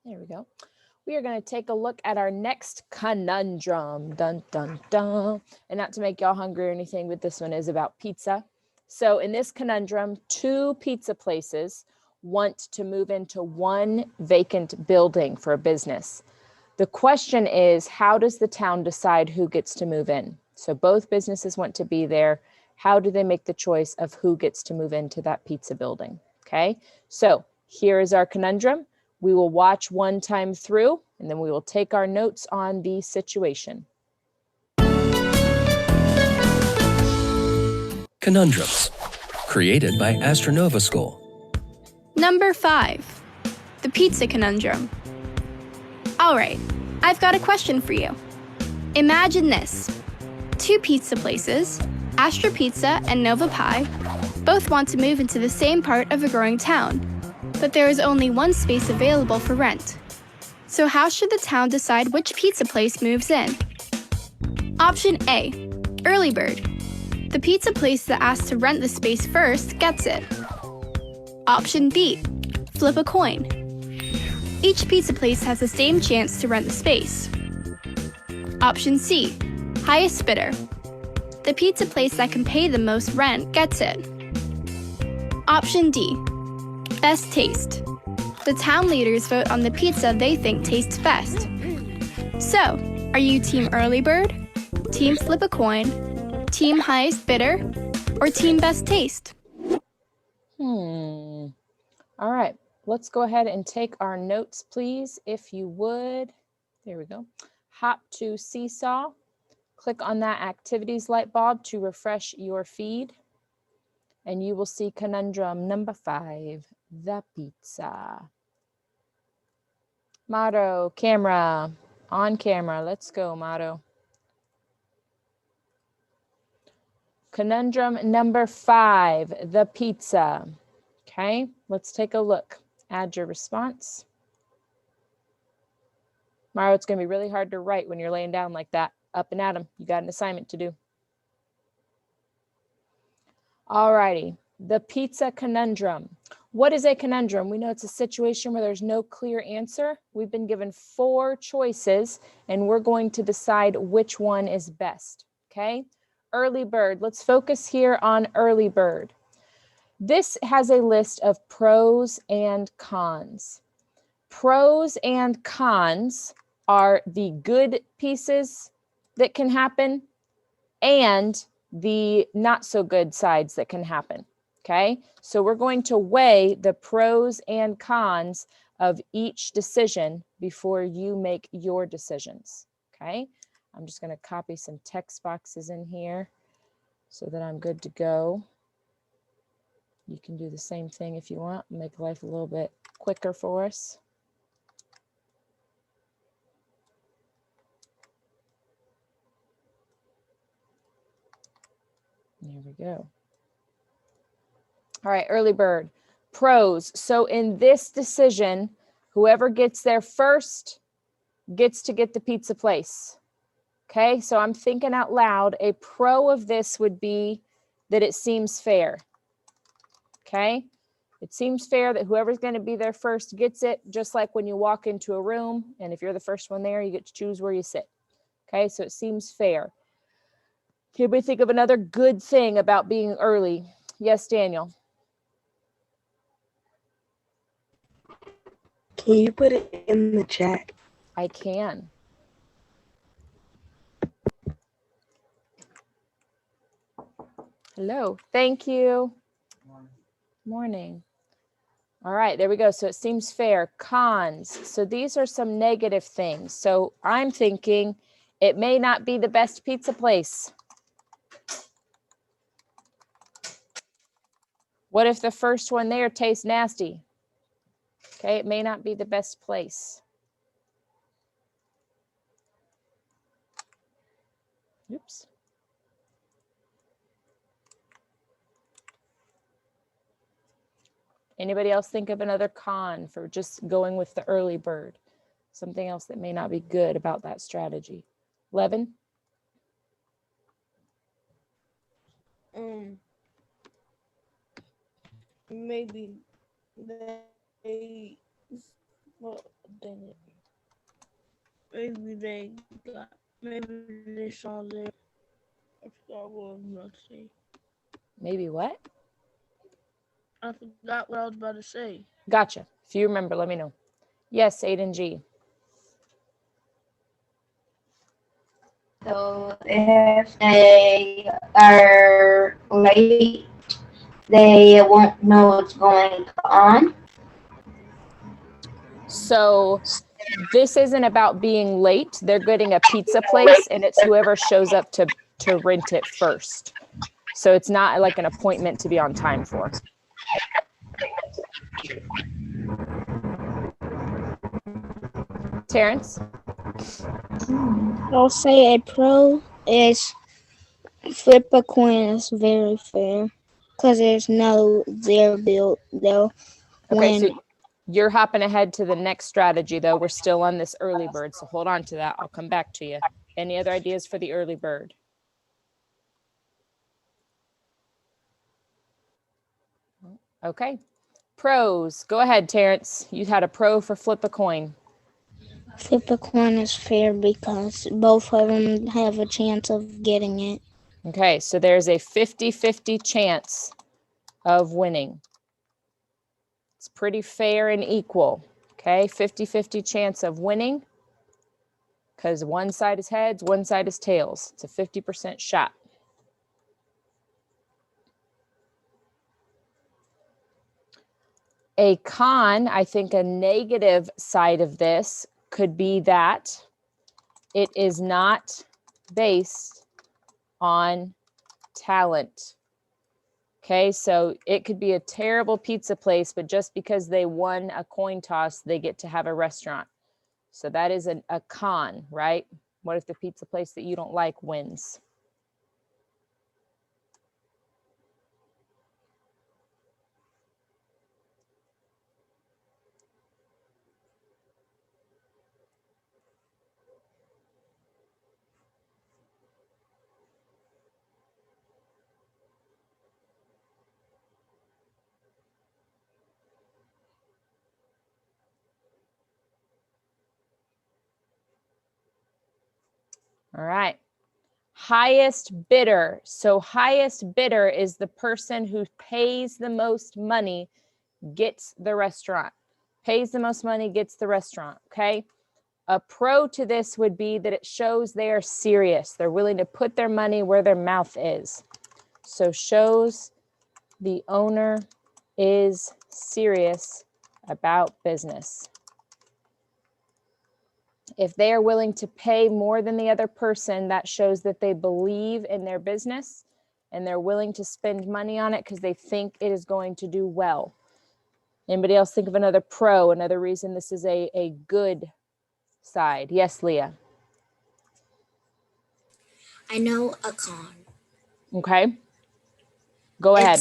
There we go. We are going to take a look at our next conundrum. Dun, dun, dun. And not to make y'all hungry or anything, but this one is about pizza. So in this conundrum, two pizza places want to move into one vacant building for a business. The question is, how does the town decide who gets to move in? So both businesses want to be there. How do they make the choice of who gets to move into that pizza building? Okay, so here is our conundrum. We will watch one time through, and then we will take our notes on the situation. Conundrums, created by Astronova School. Number 5, the pizza conundrum. All right, I've got a question for you. Imagine this. Two pizza places, Astra Pizza and Nova Pie, both want to move into the same part of a growing town, but there is only one space available for rent. So how should the town decide which pizza place moves in? Option A, early bird. The pizza place that asks to rent the space first gets it. Option B, flip a coin. Each pizza place has the same chance to rent the space. Option C, highest bidder. The pizza place that can pay the most rent gets it. Option D, best taste. The town leaders vote on the pizza they think tastes best. So, are you team early bird, team flip a coin, team highest bidder, or team best taste? All right, let's go ahead and take our notes, please, if you would. There we go. Hop to Seesaw. Click on that activities light bulb to refresh your feed. And you will see conundrum number 5, the pizza. Motto, camera, on camera. Let's go, Motto. Conundrum number 5, the pizza. Okay, let's take a look. Add your response. Mario, it's going to be really hard to write when you're laying down like that. Up and at 'em. You got an assignment to do. All righty. The pizza conundrum. What is a conundrum? We know it's a situation where there's no clear answer. We've been given 4 choices, and we're going to decide which one is best. Okay? Early bird. Let's focus here on early bird. This has a list of pros and cons. Pros and cons are the good pieces that can happen and the not so good sides that can happen. Okay, so we're going to weigh the pros and cons of each decision before you make your decisions. Okay, I'm just going to copy some text boxes in here so that I'm good to go. You can do the same thing if you want, make life a little bit quicker for us. There we go. All right, early bird. Pros. So in this decision, whoever gets there first gets to get the pizza place. Okay, so I'm thinking out loud. A pro of this would be that it seems fair. Okay, it seems fair that whoever's going to be there first gets it, just like when you walk into a room, and if you're the first one there, you get to choose where you sit. Okay, so it seems fair. Can we think of another good thing about being early? Yes, Daniel. Can you put it in the chat? I can. Hello. Thank you. Morning. All right, there we go. So it seems fair. Cons. So these are some negative things. So I'm thinking it may not be the best pizza place. What if the first one there tastes nasty? Okay, it may not be the best place. Oops. Anybody else think of another con for just going with the early bird? Something else that may not be good about that strategy. Levin? Maybe they, well, dang it. Maybe they saw there. I forgot what I was about to say. Maybe what? I forgot what I was about to say. Gotcha. If you remember, let me know. Yes, Aiden G. So if they are late, they won't know what's going on. So this isn't about being late. They're getting a pizza place, and it's whoever shows up to rent it first. So it's not like an appointment to be on time for. Terrence? I'll say a pro is flip a coin is very fair because there's no zero bill though. Okay, so you're hopping ahead to the next strategy, though. We're still on this early bird, so hold on to that. I'll come back to you. Any other ideas for the early bird? Okay. Pros. Go ahead, Terrence. You had a pro for flip a coin. Flip a coin is fair because both of them have a chance of getting it. Okay, so there's a 50-50 chance of winning. It's pretty fair and equal. Okay, 50-50 chance of winning because one side is heads, one side is tails. It's a 50% shot. A con, I think a negative side of this could be that it is not based on talent. Okay, so it could be a terrible pizza place, but just because they won a coin toss, they get to have a restaurant. So that is a con, right? What if the pizza place that you don't like wins? All right. Highest bidder. So highest bidder is the person who pays the most money, gets the restaurant. Pays the most money, gets the restaurant, okay? A pro to this would be that it shows they are serious. They're willing to put their money where their mouth is. So shows the owner is serious about business. If they are willing to pay more than the other person, that shows that they believe in their business and they're willing to spend money on it because they think it is going to do well. Anybody else think of another pro, another reason this is a good side? Yes, Leah. I know a con. Okay. Go ahead.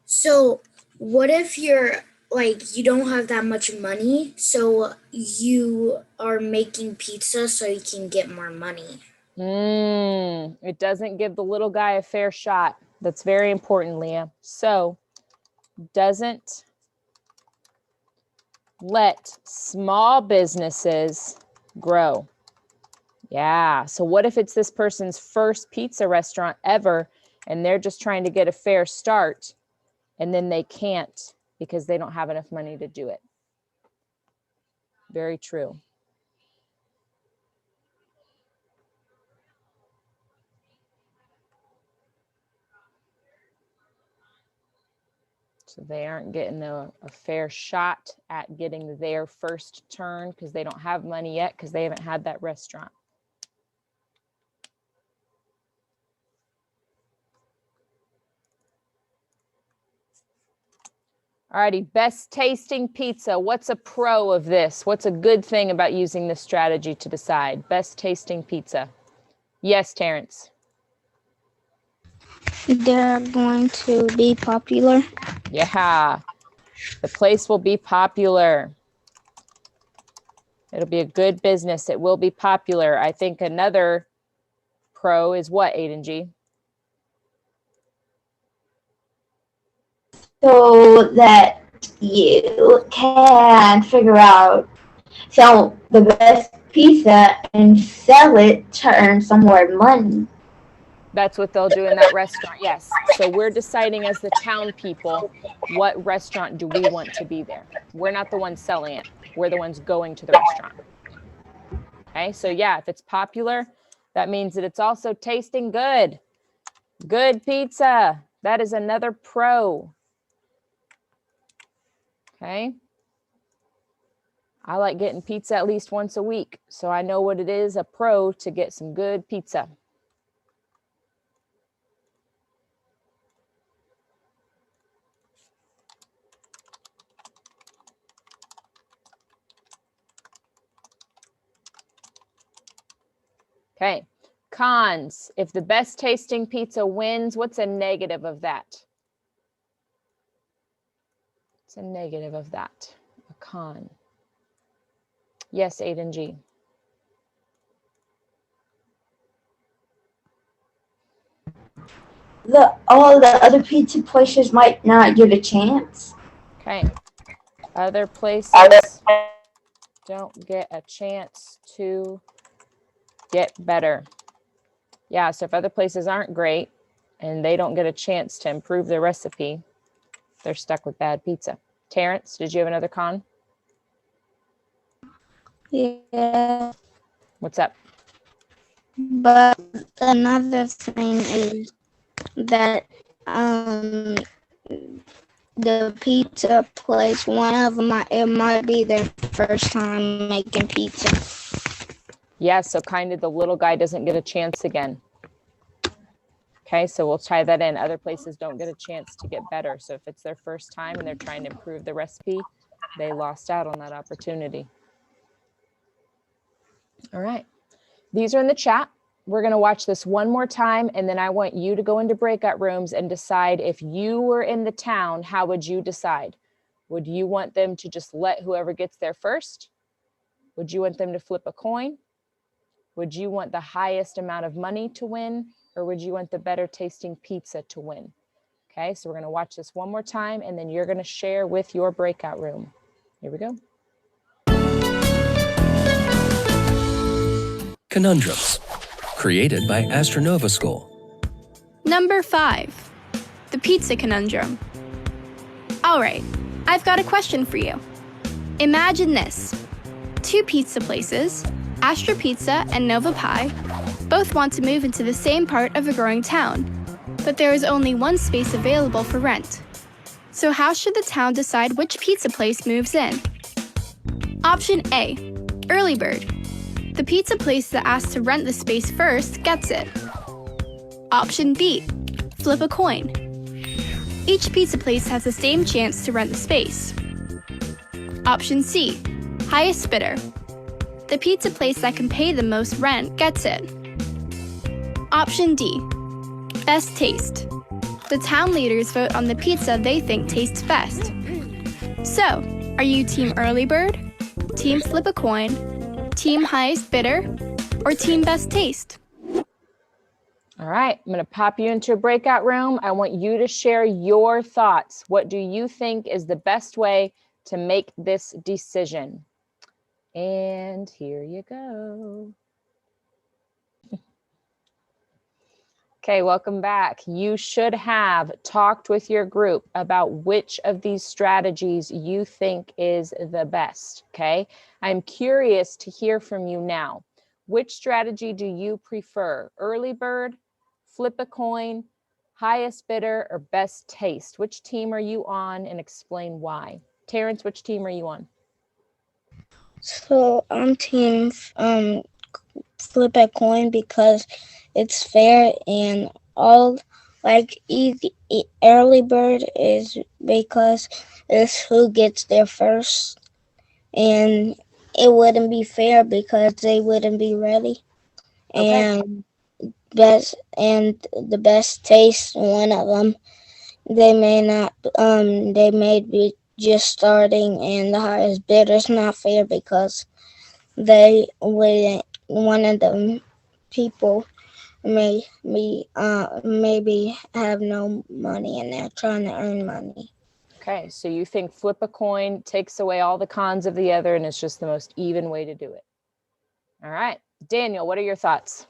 So what if you're like, you don't have that much money, so you are making pizza so you can get more money? It doesn't give the little guy a fair shot. That's very important, Leah. So doesn't let small businesses grow. Yeah. So what if it's this person's first pizza restaurant ever and they're just trying to get a fair start and then they can't because they don't have enough money to do it? Very true. So they aren't getting a fair shot at getting their first turn because they don't have money yet because they haven't had that restaurant. Alrighty, best tasting pizza. What's a pro of this? What's a good thing about using this strategy to decide? Best tasting pizza. Yes, Terrence. They're going to be popular. Yeah, the place will be popular. It'll be a good business. It will be popular. I think another pro is what, Aiden G? So that you can figure out sell the best pizza and sell it to earn some more money. That's what they'll do in that restaurant. Yes. So we're deciding as the town people, what restaurant do we want to be there? We're not the ones selling it. We're the ones going to the restaurant. Okay. So yeah, if it's popular, that means that it's also tasting good. Good pizza. That is another pro. Okay. I like getting pizza at least once a week. So I know what it is, a pro, to get some good pizza. Okay, cons. If the best tasting pizza wins, what's a negative of that? What's a negative of that? A con. Yes, Aiden G. All the other pizza places might not get a chance. Okay, other places don't get a chance to get better. Yeah, so if other places aren't great and they don't get a chance to improve their recipe, they're stuck with bad pizza. Terrence, did you have another con? Yeah, What's up? but another thing is that the pizza place, one of them, it might be their first time making pizza. Yeah, so kind of the little guy doesn't get a chance again. Okay, so we'll tie that in. Other places don't get a chance to get better. So if it's their first time and they're trying to improve the recipe, they lost out on that opportunity. All right, these are in the chat. We're going to watch this one more time, and then I want you to go into breakout rooms and decide if you were in the town, how would you decide? Would you want them to just let whoever gets there first? Would you want them to flip a coin? Would you want the highest amount of money to win, or would you want the better tasting pizza to win? Okay, so we're going to watch this one more time, and then you're going to share with your breakout room. Here we go. Conundrums. Created by Astronova School. Number 5. The Pizza Conundrum. Alright, I've got a question for you. Imagine this. 2 pizza places, Astra Pizza and Nova Pie, both want to move into the same part of a growing town, but there is only one space available for rent. So how should the town decide which pizza place moves in? Option A, Early Bird. The pizza place that asks to rent the space first gets it. Option B, Flip a coin. Each pizza place has the same chance to rent the space. Option C, Highest bidder. The pizza place that can pay the most rent gets it. Option D, Best taste. The town leaders vote on the pizza they think tastes best. So, are you Team Early Bird, Team Flip a coin, Team Highest bidder, or Team Best taste? All right, I'm going to pop you into a breakout room. I want you to share your thoughts. What do you think is the best way to make this decision? And here you go. Okay, welcome back. You should have talked with your group about which of these strategies you think is the best, okay? I'm curious to hear from you now. Which strategy do you prefer? Early bird, flip a coin, highest bidder, or best taste? Which team are you on, and explain why? Terrence, which team are you on? So I'm team flip a coin because it's fair, and all like easy early bird is because it's who gets there first, and it wouldn't be fair because they wouldn't be ready. Okay. And the best taste, one of them, they may be just starting, and the highest bidder is not fair because they wouldn't, one of them people maybe have no money and they're trying to earn money. Okay, so you think flip a coin takes away all the cons of the other and it's just the most even way to do it. All right, Daniel, what are your thoughts?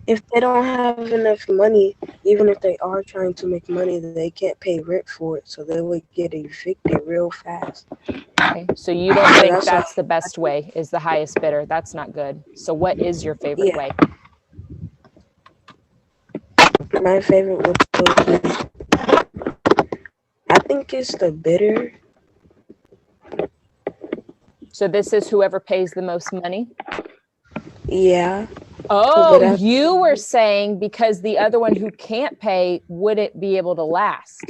If they don't have enough money, even if they are trying to make money, they can't pay rent for it, so they would get evicted real fast. Okay, so you don't So think that's that's the best way, is the highest bidder. That's not good. So what is your favorite Yeah. way? My favorite would still be, I think it's the bitter. So this is whoever pays the most money? Yeah. Oh, But you were saying because the other one who can't pay wouldn't be able to last.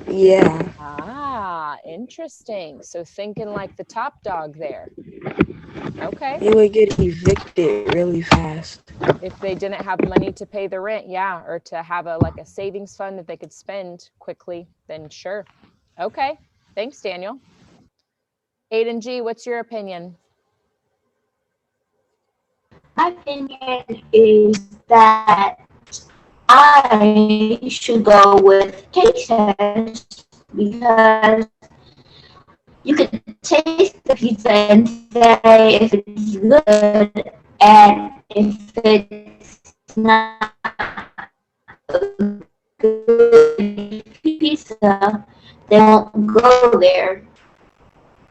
Yeah. Ah, interesting. So thinking like the top dog there. Okay. He would get evicted really fast. If they didn't have money to pay the rent, yeah, or to have a savings fund that they could spend quickly, then sure. Okay. Thanks, Daniel. Aiden G, what's your opinion? My opinion is that I should go with taste test because you can taste the pizza and say if it's good, and if it's not a good pizza, they won't go there.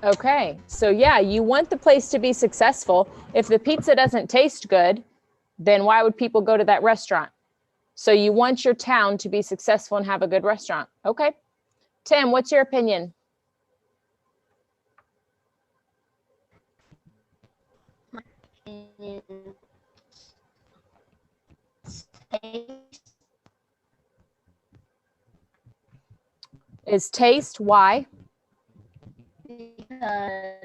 Okay. So yeah, you want the place to be successful. If the pizza doesn't taste good, then why would people go to that restaurant? So you want your town to be successful and have a good restaurant. Okay. Tim, what's your opinion? Is taste why? Because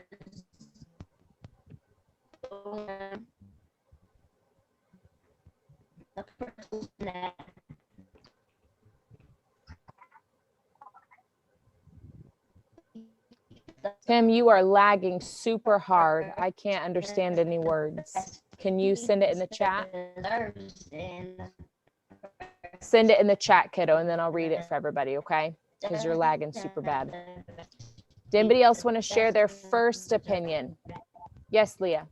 the person that Tim, you are lagging super hard. I can't understand any words. Can you send it in the chat? Send it in the chat, kiddo, and then I'll read it for everybody, okay? Because you're lagging super bad. Did anybody else want to share their first opinion? Yes, Leah.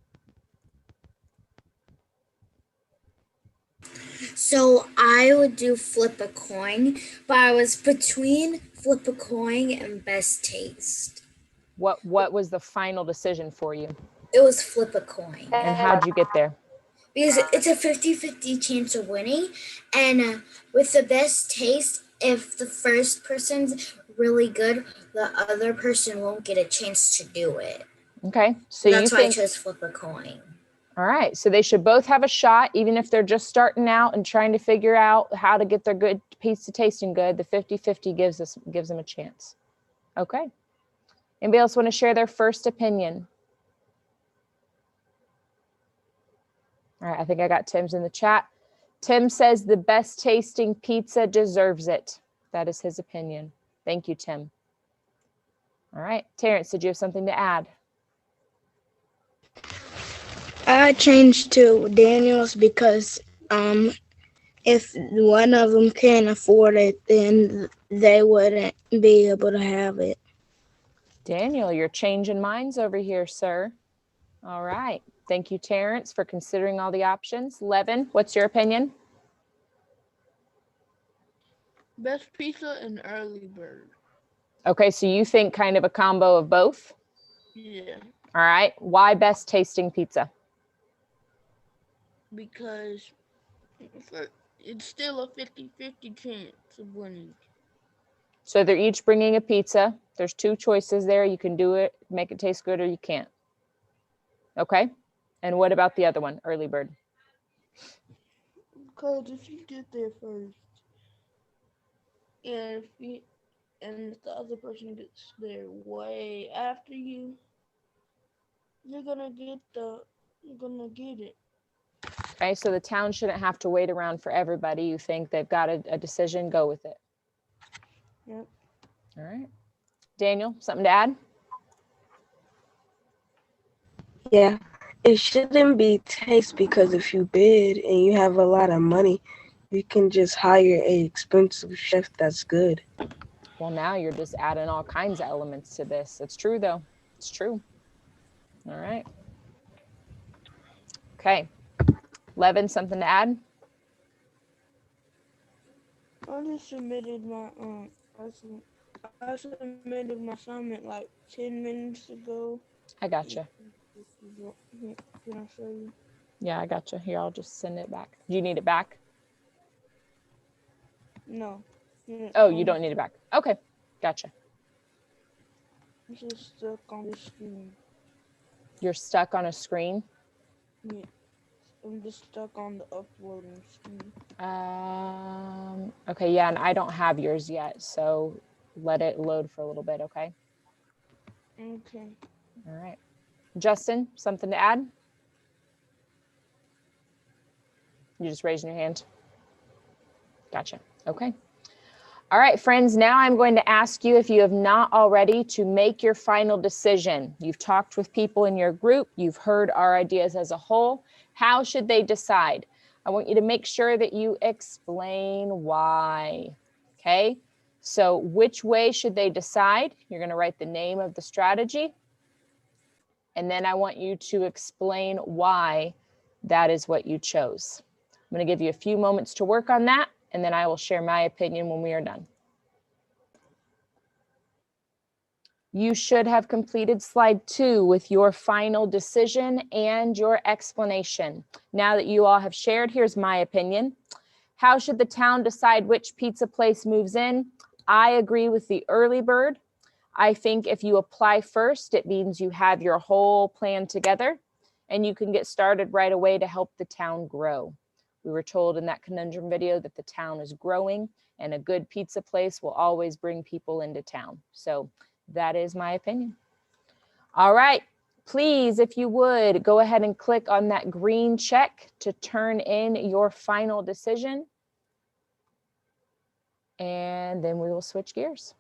So I would do flip a coin, but I was between flip a coin and best taste. What was the final decision for you? It was flip a coin. And how'd you get there? Because it's a 50-50 chance of winning. And with the best taste, if the first person's really good, the other person won't get a chance to do it. Okay. So that's why I chose flip a coin. All right. So they should both have a shot, even if they're just starting out and trying to figure out how to get their good pizza tasting good. The 50-50 gives them a chance. Okay. Anybody else want to share their first opinion? All right. I think I got Tim's in the chat. Tim says the best tasting pizza deserves it. That is his opinion. Thank you, Tim. All right. Terrence, did you have something to add? I changed to Daniel's because if one of them can't afford it, then they wouldn't be able to have it. Daniel, you're changing minds over here, sir. All right. Thank you, Terrence, for considering all the options. Levin, what's your opinion? Best pizza and early bird. Okay, so you think kind of a combo of both? Yeah. All right. Why best tasting pizza? Because it's still a 50-50 chance of winning. So they're each bringing a pizza. There's two choices there. You can do it, make it taste good, or you can't. Okay. And what about the other one, early bird? Because if you get there first, and if the other person gets there way after you, you're gonna get it. Okay, so the town shouldn't have to wait around for everybody. You think they've got a decision, go with it. Yep. All right. Daniel, something to add? Yeah. It shouldn't be taste, because if you bid and you have a lot of money, you can just hire a expensive chef that's good. Well, now you're just adding all kinds of elements to this. It's true, though. It's true. All right. Okay. Levin, something to add? I just submitted my I submitted my assignment like 10 minutes ago. I gotcha. Can I show you? Yeah, I gotcha. Here, I'll just send it back. Do you need it back? No. Oh, you don't need it back. Okay. Gotcha. I'm just stuck on the screen. You're stuck on a screen? Yeah. I'm just stuck on the uploading screen. Okay, yeah, and I don't have yours yet, so let it load for a little bit, okay? Okay. All right. Justin, something to add? You just raising your hand? Gotcha. Okay. All right, friends, now I'm going to ask you, if you have not already, to make your final decision. You've talked with people in your group. You've heard our ideas as a whole. How should they decide? I want you to make sure that you explain why. Okay? So which way should they decide? You're going to write the name of the strategy. And then I want you to explain why that is what you chose. I'm going to give you a few moments to work on that, and then I will share my opinion when we are done. You should have completed slide 2 with your final decision and your explanation. Now that you all have shared, here's my opinion. How should the town decide which pizza place moves in? I agree with the early bird. I think if you apply first, it means you have your whole plan together and you can get started right away to help the town grow. We were told in that Conundrum video that the town is growing and a good pizza place will always bring people into town. So that is my opinion. All right, please, if you would, go ahead and click on that green check to turn in your final decision. And then we will switch gears.